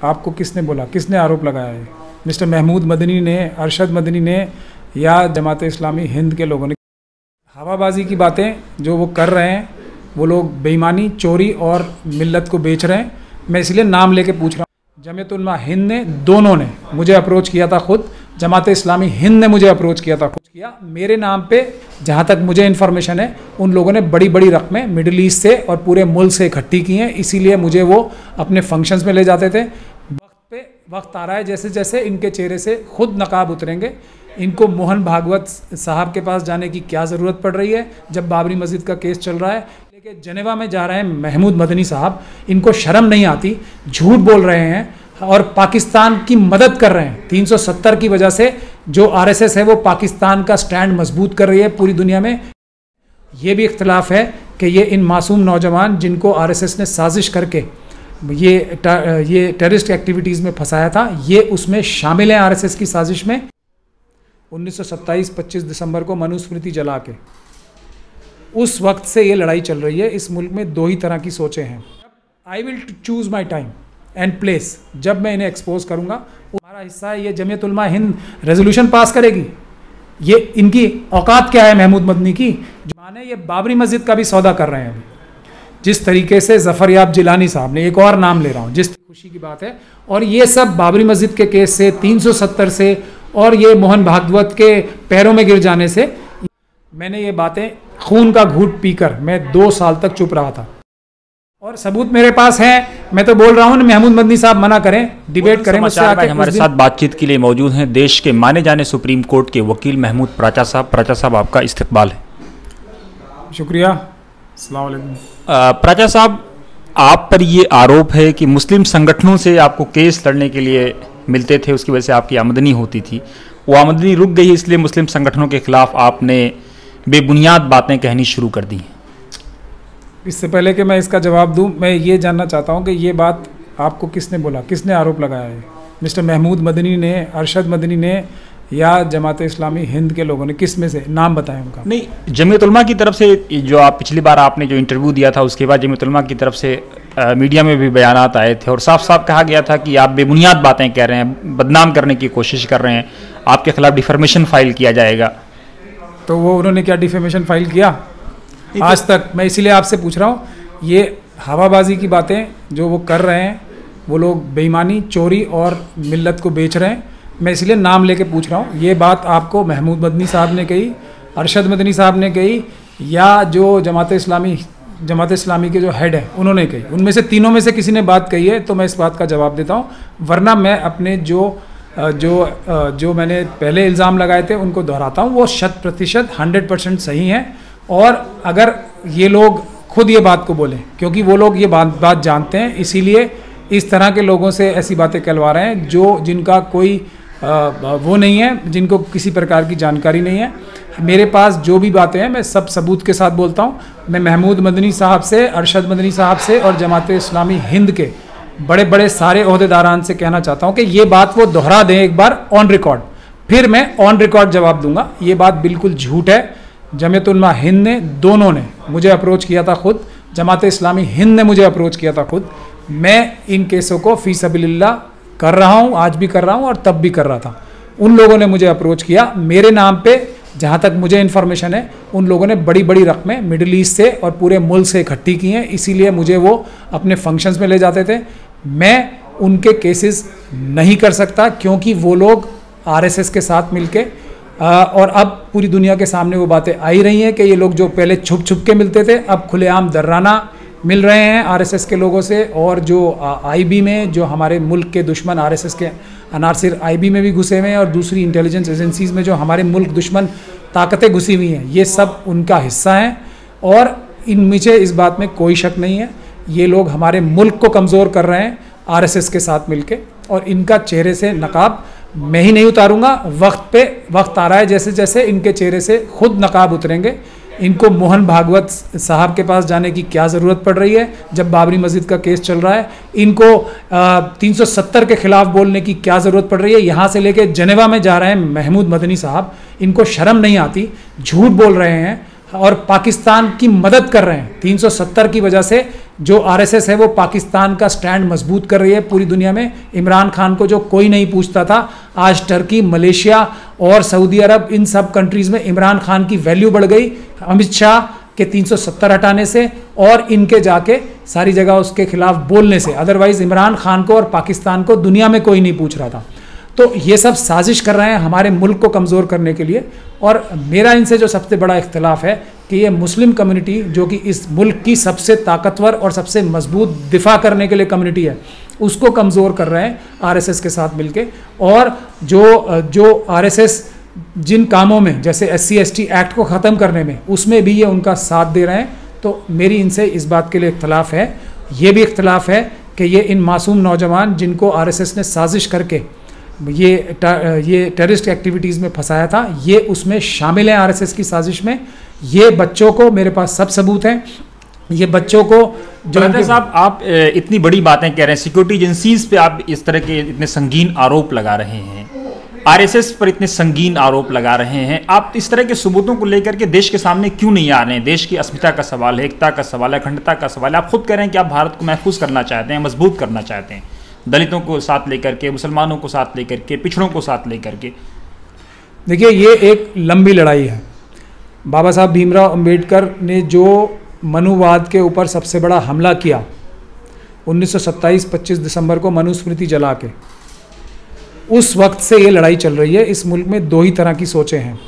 आपको किसने बोला, किसने आरोप लगाया है? मिस्टर महमूद मदनी ने, अरशद मदनी ने या जमात इस्लामी हिंद के लोगों ने? हवाबाजी की बातें जो वो कर रहे हैं, वो लोग बेईमानी, चोरी और मिल्लत को बेच रहे हैं। मैं इसलिए नाम लेके पूछ रहा हूँ। जमीयत उलमा हिंद ने, दोनों ने मुझे अप्रोच किया था, खुद जमात इस्लामी हिंद ने मुझे अप्रोच किया था, मेरे नाम पे जहाँ तक मुझे इन्फॉर्मेशन है उन लोगों ने बड़ी बड़ी रकमें मिडिल ईस्ट से और पूरे मुल्क से इकट्ठी की हैं। इसीलिए मुझे वो अपने फंक्शंस में ले जाते थे। वक्त आ रहा है, जैसे जैसे इनके चेहरे से खुद नकाब उतरेंगे। इनको मोहन भागवत साहब के पास जाने की क्या ज़रूरत पड़ रही है जब बाबरी मस्जिद का केस चल रहा है? लेकिन जेनेवा में जा रहे हैं महमूद मदनी साहब, इनको शर्म नहीं आती, झूठ बोल रहे हैं और पाकिस्तान की मदद कर रहे हैं। 370 की वजह से जो आरएसएस है वो पाकिस्तान का स्टैंड मजबूत कर रही है पूरी दुनिया में। ये भी इख्तलाफ है कि ये इन मासूम नौजवान जिनको आरएसएस ने साजिश करके ये टेररिस्ट एक्टिविटीज़ में फंसाया था, ये उसमें शामिल हैं आरएसएस की साजिश में। 1927 25 दिसंबर को मनुस्मृति जला के उस वक्त से ये लड़ाई चल रही है। इस मुल्क में दो ही तरह की सोचें हैं। I will choose my time and place. जब मैं इन्हें एक्सपोज करूंगा, हमारा हिस्सा है। ये जमीयत उलमा हिंद रेजोल्यूशन पास करेगी। ये इनकी औकात क्या है महमूद मदनी की? माने ये बाबरी मस्जिद का भी सौदा कर रहे हैं। अभी जिस तरीके से ज़फ़रयाब जिलानी साहब ने, एक और नाम ले रहा हूँ, जिस खुशी की बात है, और ये सब बाबरी मस्जिद के केस से, 370 से और ये मोहन भागवत के पैरों में गिर जाने से, मैंने ये बातें खून का घूंट पीकर मैं 2 साल तक चुप रहा था और सबूत मेरे पास हैं। मैं तो बोल रहा हूँ महमूद मदनी साहब मना करें, डिबेट करें मुझसे आके। हमारे साथ बातचीत के लिए मौजूद हैं देश के माने जाने सुप्रीम कोर्ट के वकील महमूद प्राचा साहब। प्राचा साहब, आपका इस्तकबाल है। शुक्रिया। अस्सलाम वालेकुम। प्राचा साहब, आप पर ये आरोप है कि मुस्लिम संगठनों से आपको केस लड़ने के लिए मिलते थे, उसकी वजह से आपकी आमदनी होती थी। वो आमदनी रुक गई, इसलिए मुस्लिम संगठनों के खिलाफ आपने बेबुनियाद बातें कहनी शुरू कर दी। इससे पहले कि मैं इसका जवाब दूं, मैं ये जानना चाहता हूं कि ये बात आपको किसने बोला, किसने आरोप लगाया है? मिस्टर महमूद मदनी ने, अरशद मदनी ने या जमात इस्लामी हिंद के लोगों ने? किस में से? नाम बताएं उनका। नहीं, जमीयत उलमा की तरफ से जो आप पिछली बार आपने जो इंटरव्यू दिया था, उसके बाद जमीयत उलमा की तरफ से मीडिया में भी बयानात आए थे और साफ साफ कहा गया था कि आप बेबुनियाद बातें कह रहे हैं, बदनाम करने की कोशिश कर रहे हैं, आपके खिलाफ डिफर्मेशन फाइल किया जाएगा। तो वो उन्होंने क्या डिफेमेशन फाइल किया आज तक? मैं इसीलिए आपसे पूछ रहा हूँ। ये हवाबाजी की बातें जो वो कर रहे हैं, वो लोग बेईमानी, चोरी और मिल्लत को बेच रहे हैं। मैं इसलिए नाम लेके पूछ रहा हूँ। ये बात आपको महमूद मदनी साहब ने कही, अरशद मदनी साहब ने कही, या जो जमात इस्लामी के जो हेड है उन्होंने कही? उनमें से तीनों में से किसी ने बात कही है तो मैं इस बात का जवाब देता हूँ, वरना मैं अपने जो मैंने पहले इल्ज़ाम लगाए थे उनको दोहराता हूँ। वो 100% 100% सही हैं। और अगर ये लोग खुद ये बात को बोलें, क्योंकि वो लोग ये बात जानते हैं, इसीलिए इस तरह के लोगों से ऐसी बातें कहलवा रहे हैं जिनका कोई वो नहीं है, जिनको किसी प्रकार की जानकारी नहीं है। मेरे पास जो भी बातें हैं मैं सब सबूत के साथ बोलता हूँ। मैं महमूद मदनी साहब से, अरशद मदनी साहब से और जमात इस्लामी हिंद के बड़े बड़े सारे ओहदेदारान से कहना चाहता हूँ कि ये बात वो दोहरा दें एक बार ऑन रिकॉर्ड, फिर मैं ऑन रिकॉर्ड जवाब दूंगा। ये बात बिल्कुल झूठ है। जमीयत उलमा हिंद ने, दोनों ने मुझे अप्रोच किया था, खुद जमात इस्लामी हिंद ने मुझे अप्रोच किया था खुद। मैं इन केसों को फी सबीलिल्लाह कर रहा हूँ, आज भी कर रहा हूँ और तब भी कर रहा था। उन लोगों ने मुझे अप्रोच किया, मेरे नाम पे जहाँ तक मुझे इन्फॉर्मेशन है उन लोगों ने बड़ी बड़ी रकमें मिडिल ईस्ट से और पूरे मुल्क से इकट्ठी की हैं। इसीलिए मुझे वो अपने फंक्शंस में ले जाते थे। मैं उनके केसेस नहीं कर सकता क्योंकि वो लोग आरएसएस के साथ मिलके और अब पूरी दुनिया के सामने वो बातें आई रही हैं कि ये लोग जो पहले छुप छुप के मिलते थे अब खुलेआम दर्राना मिल रहे हैं आरएसएस के लोगों से। और जो आईबी में जो हमारे मुल्क के दुश्मन आरएसएस के अनासिर आईबी में भी घुसे हुए हैं और दूसरी इंटेलिजेंस एजेंसीज में जो हमारे मुल्क दुश्मन ताकतें घुसी हुई हैं, ये सब उनका हिस्सा हैं। और मुझे इस बात में कोई शक नहीं है, ये लोग हमारे मुल्क को कमज़ोर कर रहे हैं आरएसएस के साथ मिलके, और इनका चेहरे से नकाब मैं ही नहीं उतारूंगा। वक्त आ रहा है, जैसे जैसे इनके चेहरे से खुद नकाब उतरेंगे। इनको मोहन भागवत साहब के पास जाने की क्या ज़रूरत पड़ रही है जब बाबरी मस्जिद का केस चल रहा है? इनको 370 के ख़िलाफ़ बोलने की क्या ज़रूरत पड़ रही है? यहाँ से लेके जेनेवा में जा रहे हैं महमूद मदनी साहब, इनको शर्म नहीं आती, झूठ बोल रहे हैं और पाकिस्तान की मदद कर रहे हैं। 370 की वजह से जो आरएसएस है वो पाकिस्तान का स्टैंड मजबूत कर रही है पूरी दुनिया में। इमरान खान को जो कोई नहीं पूछता था, आज टर्की, मलेशिया और सऊदी अरब, इन सब कंट्रीज में इमरान खान की वैल्यू बढ़ गई अमित शाह के 370 हटाने से और इनके जाके सारी जगह उसके खिलाफ बोलने से। अदरवाइज इमरान खान को और पाकिस्तान को दुनिया में कोई नहीं पूछ रहा था। तो ये सब साजिश कर रहे हैं हमारे मुल्क को कमज़ोर करने के लिए। और मेरा इनसे जो सबसे बड़ा इख्तिलाफ है कि ये मुस्लिम कम्युनिटी, जो कि इस मुल्क की सबसे ताकतवर और सबसे मजबूत दिफा करने के लिए कम्युनिटी है, उसको कमज़ोर कर रहे हैं आरएसएस के साथ मिलके। और जो आरएसएस जिन कामों में, जैसे SC/ST एक्ट को ख़त्म करने में, उसमें भी ये उनका साथ दे रहे हैं। तो मेरी इनसे इस बात के लिए इख्तिलाफ है। ये भी इख्तिलाफ है कि ये इन मासूम नौजवान जिनको आरएसएस ने साजिश करके ये टेररिस्ट एक्टिविटीज़ में फंसाया था, ये उसमें शामिल हैं आरएसएस की साजिश में। ये बच्चों को, मेरे पास सब सबूत हैं, ये बच्चों को जो साहब आप इतनी बड़ी बातें कह रहे हैं, सिक्योरिटी एजेंसीज पे आप इस तरह के इतने संगीन आरोप लगा रहे हैं, आरएसएस पर इतने संगीन आरोप लगा रहे हैं, आप इस तरह के सबूतों को लेकर के देश के सामने क्यों नहीं आ रहे हैं? देश की अस्मिता का सवाल है, एकता का सवाल है, अखंडता का सवाल है। आप खुद कह रहे हैं कि आप भारत को महफूज करना चाहते हैं, मजबूत करना चाहते हैं, दलितों को साथ लेकर के, मुसलमानों को साथ लेकर के, पिछड़ों को साथ लेकर के। देखिए, ये एक लंबी लड़ाई है। बाबा साहब भीमराव अंबेडकर ने जो मनुवाद के ऊपर सबसे बड़ा हमला किया 1927 25 दिसंबर को मनुस्मृति जला के, उस वक्त से ये लड़ाई चल रही है। इस मुल्क में दो ही तरह की सोचें हैं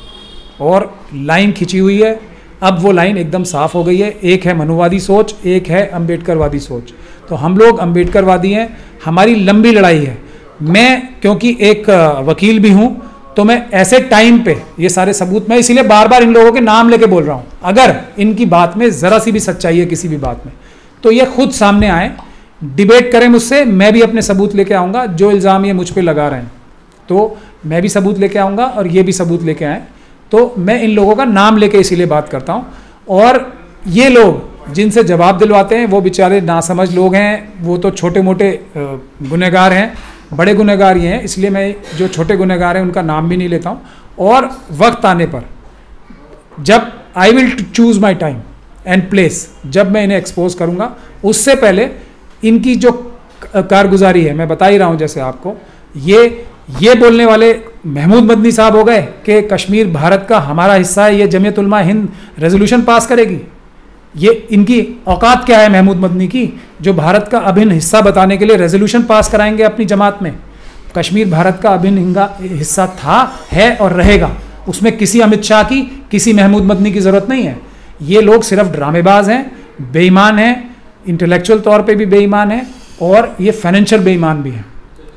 और लाइन खिंची हुई है। अब वो लाइन एकदम साफ हो गई है। एक है मनुवादी सोच, एक है अंबेडकरवादी सोच। तो हम लोग अंबेडकरवादी हैं, हमारी लंबी लड़ाई है। मैं क्योंकि एक वकील भी हूँ, तो मैं ऐसे टाइम पे ये सारे सबूत, मैं इसीलिए बार बार इन लोगों के नाम लेके बोल रहा हूँ। अगर इनकी बात में ज़रा सी भी सच्चाई है किसी भी बात में, तो ये खुद सामने आए, डिबेट करें मुझसे, मैं भी अपने सबूत लेके आऊँगा। जो इल्ज़ाम ये मुझ पे लगा रहे हैं, तो मैं भी सबूत लेके आऊँगा और ये भी सबूत लेके आए। तो मैं इन लोगों का नाम लेके इसीलिए बात करता हूँ। और ये लोग जिनसे जवाब दिलवाते हैं वो बेचारे नासमझ लोग हैं, वो तो छोटे मोटे गुनहगार हैं। बड़े गुनहगार ये हैं, इसलिए मैं जो छोटे गुनहगार हैं उनका नाम भी नहीं लेता हूँ। और वक्त आने पर जब I will choose my time and place, जब मैं इन्हें एक्सपोज करूँगा, उससे पहले इनकी जो कारगुजारी है, मैं बता ही रहा हूँ जैसे आपको, ये बोलने वाले महमूद मदनी साहब हो गए कि कश्मीर भारत का हमारा हिस्सा है, ये जमीयत उलमा हिंद रेजोल्यूशन पास करेगी। ये इनकी औकात क्या है महमूद मदनी की, जो भारत का अभिन्न हिस्सा बताने के लिए रेजोल्यूशन पास कराएंगे अपनी जमात में। कश्मीर भारत का अभिन्न हिस्सा था, है और रहेगा। उसमें किसी अमित शाह की, किसी महमूद मदनी की ज़रूरत नहीं है। ये लोग सिर्फ ड्रामेबाज हैं, बेईमान हैं, इंटेलेक्चुअल तौर पे भी बेईमान हैं और ये फाइनेंशियल बेईमान भी हैं।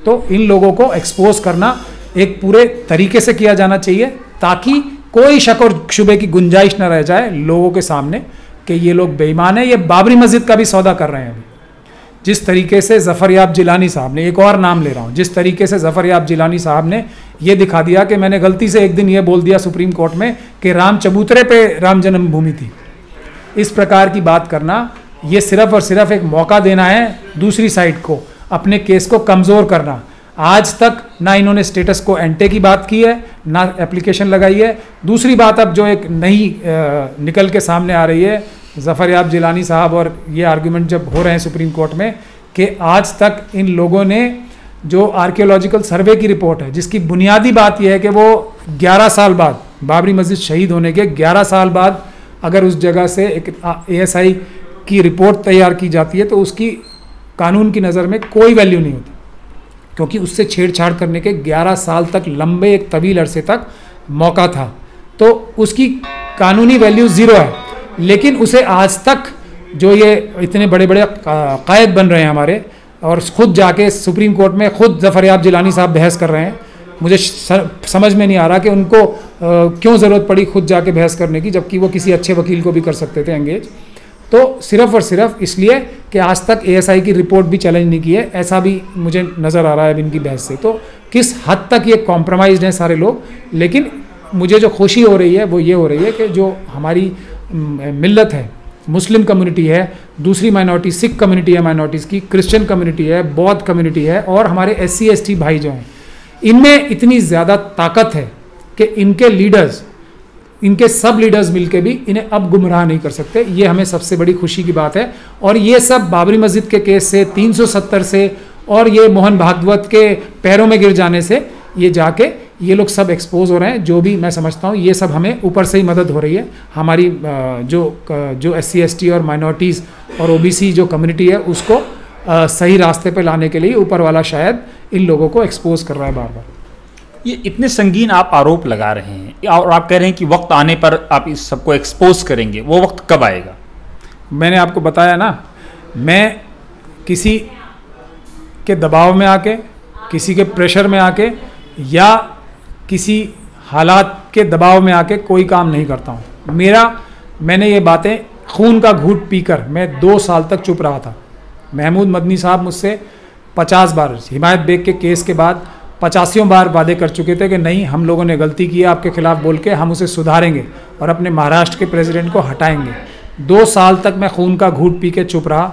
तो इन लोगों को एक्सपोज करना एक पूरे तरीके से किया जाना चाहिए, ताकि कोई शक और शुबे की गुंजाइश न रह जाए लोगों के सामने कि ये लोग बेईमान हैं। ये बाबरी मस्जिद का भी सौदा कर रहे हैं अभी। जिस तरीके से ज़फ़रयाब जिलानी साहब ने, एक और नाम ले रहा हूँ, जिस तरीके से ज़फ़रयाब जिलानी साहब ने ये दिखा दिया कि मैंने गलती से एक दिन ये बोल दिया सुप्रीम कोर्ट में कि राम चबूतरे पे राम जन्मभूमि थी, इस प्रकार की बात करना, ये सिर्फ और सिर्फ एक मौका देना है दूसरी साइड को, अपने केस को कमज़ोर करना। आज तक ना इन्होंने स्टेटस को एंटे की बात की है, ना एप्लीकेशन लगाई है। दूसरी बात अब जो एक नई निकल के सामने आ रही है, ज़फ़रयाब जिलानी साहब और ये आर्गूमेंट जब हो रहे हैं सुप्रीम कोर्ट में कि आज तक इन लोगों ने जो आर्कियोलॉजिकल सर्वे की रिपोर्ट है, जिसकी बुनियादी बात यह है कि वो 11 साल बाद, बाबरी मस्जिद शहीद होने के 11 साल बाद अगर उस जगह से एक ASI की रिपोर्ट तैयार की जाती है तो उसकी कानून की नज़र में कोई वैल्यू नहीं होती, क्योंकि उससे छेड़छाड़ करने के 11 साल तक, लंबे एक तवील अरसे तक मौका था, तो उसकी कानूनी वैल्यू ज़ीरो है। लेकिन उसे आज तक जो ये इतने बड़े बड़े कायद बन रहे हैं हमारे, और खुद जाके सुप्रीम कोर्ट में खुद ज़फ़रयाब जिलानी साहब बहस कर रहे हैं, मुझे समझ में नहीं आ रहा कि उनको क्यों ज़रूरत पड़ी खुद जाके बहस करने की, जबकि वो किसी अच्छे वकील को भी कर सकते थे एंगेज। तो सिर्फ और सिर्फ इसलिए कि आज तक ASI की रिपोर्ट भी चैलेंज नहीं की है, ऐसा भी मुझे नज़र आ रहा है इनकी बहस से। तो किस हद तक ये कॉम्प्रोमाइज़्ड हैं सारे लोग। लेकिन मुझे जो खुशी हो रही है वो ये हो रही है कि जो हमारी मिल्लत है, मुस्लिम कम्युनिटी है, दूसरी माइनॉरिटी सिख कम्युनिटी है, माइनॉरिटीज़ की क्रिश्चियन कम्युनिटी है, बौद्ध कम्युनिटी है, और हमारे SC/ST भाई जो हैं, इनमें इतनी ज़्यादा ताकत है कि इनके लीडर्स इनके सब लीडर्स मिलके भी इन्हें अब गुमराह नहीं कर सकते। ये हमें सबसे बड़ी खुशी की बात है। और ये सब बाबरी मस्जिद के केस से, 370 से और ये मोहन भागवत के पैरों में गिर जाने से ये जाके ये लोग सब एक्सपोज हो रहे हैं। जो भी मैं समझता हूँ ये सब हमें ऊपर से ही मदद हो रही है। हमारी जो SC ST और माइनॉरिटीज़ और OBC जो कम्युनिटी है उसको सही रास्ते पे लाने के लिए ऊपर वाला शायद इन लोगों को एक्सपोज कर रहा है बार बार। ये इतने संगीन आप आरोप लगा रहे हैं और आप कह रहे हैं कि वक्त आने पर आप इस सबको एक्सपोज करेंगे, वो वक्त कब आएगा? मैंने आपको बताया ना, मैं किसी के दबाव में आके, किसी के प्रेशर में आके या किसी हालात के दबाव में आके कोई काम नहीं करता हूँ। मैंने ये बातें खून का घूंट पीकर मैं 2 साल तक चुप रहा था। महमूद मदनी साहब मुझसे 50 बार हिमायत बेग के केस के बाद 85 बार वादे कर चुके थे कि नहीं, हम लोगों ने गलती की है आपके खिलाफ बोल के, हम उसे सुधारेंगे और अपने महाराष्ट्र के प्रेसिडेंट को हटाएंगे। 2 साल तक मैं खून का घूंट पी के चुप रहा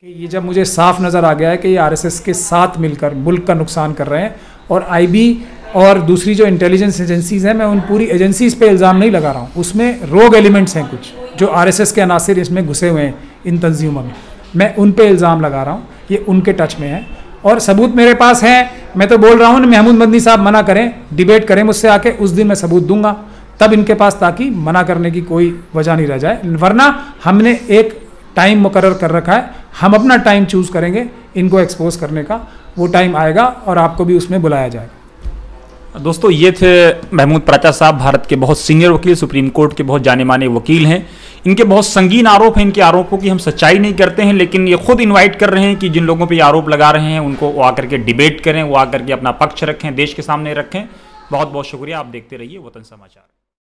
कि ये जब मुझे साफ नज़र आ गया है कि ये RSS के साथ मिलकर मुल्क का नुकसान कर रहे हैं और IB और दूसरी जो इंटेलिजेंस एजेंसीज़ हैं, मैं उन पूरी एजेंसीज़ पे इल्ज़ाम नहीं लगा रहा हूँ, उसमें रोग एलिमेंट्स हैं कुछ जो RSS के अनासिर इसमें घुसे हुए हैं इन तंजीमों में, मैं उन पे इल्ज़ाम लगा रहा हूँ। ये उनके टच में है और सबूत मेरे पास है। मैं तो बोल रहा हूँ महमूद मदनी साहब मना करें, डिबेट करें मुझसे आके, उस दिन मैं सबूत दूंगा तब इनके पास, ताकि मना करने की कोई वजह नहीं रह जाए। वरना हमने एक टाइम मुकर्रर कर रखा है, हम अपना टाइम चूज़ करेंगे इनको एक्सपोज करने का। वो टाइम आएगा और आपको भी उसमें बुलाया जाएगा। दोस्तों, ये थे महमूद प्राचा साहब, भारत के बहुत सीनियर वकील, सुप्रीम कोर्ट के बहुत जाने माने वकील हैं। इनके बहुत संगीन आरोप हैं। इनके आरोपों की हम सच्चाई नहीं करते हैं, लेकिन ये खुद इनवाइट कर रहे हैं कि जिन लोगों पे ये आरोप लगा रहे हैं उनको वो आकर के डिबेट करें, वो आकर के अपना पक्ष रखें, देश के सामने रखें। बहुत बहुत शुक्रिया। आप देखते रहिए वतन समाचार।